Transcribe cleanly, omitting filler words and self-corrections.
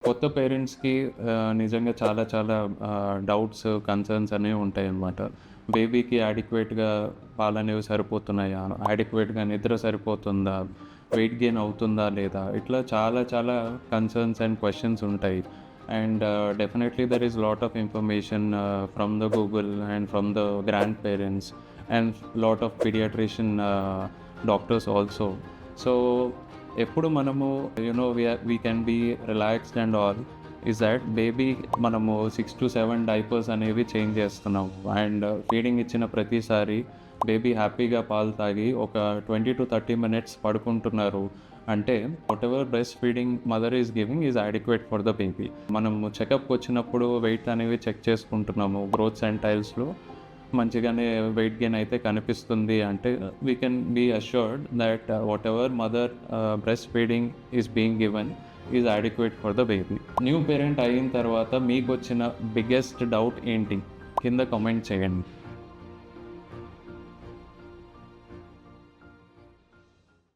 కొత్త పేరెంట్స్‌కి నిజంగా చాలా చాలా డౌట్స్, కన్సర్న్స్ అనేవి ఉంటాయన్నమాట. బేబీకి యాడిక్వేట్‌గా పాలనేవి సరిపోతున్నాయా? యాడిక్వేట్‌గా నిద్ర సరిపోతుందా? వెయిట్ గెయిన్ అవుతుందా లేదా? ఇట్లా చాలా చాలా కన్సర్న్స్ అండ్ క్వెషన్స్ ఉంటాయి. And definitely there is lot of information from the Google and from the grand parents and lot of pediatrician doctors also. So ఎప్పుడు మనము we can be relaxed and all is that baby మనము 6-7 diapers అనేవి change చేస్తున్నాం. And feeding ఇచ్చిన ప్రతిసారి baby హ్యాపీగా పాలు తాగి ఒక 20-30 మినిట్స్ పడుకుంటున్నారు అంటే what ever breast feeding mother is giving is adequate for the baby. మనము చెకప్కి వచ్చినప్పుడు వెయిట్ అనేవి చెక్ చేసుకుంటున్నాము. గ్రోత్ సెంటైల్స్లో మంచిగానే వెయిట్ గెయిన్ అయితే కనిపిస్తుంది అంటే we can be assured that whatever mother breast feeding is being given is adequate for the baby. New parent అయిన తర్వాత మీకు వచ్చిన బిగ్గెస్ట్ డౌట్ ఏంటి? కింద కామెంట్ చేయండి.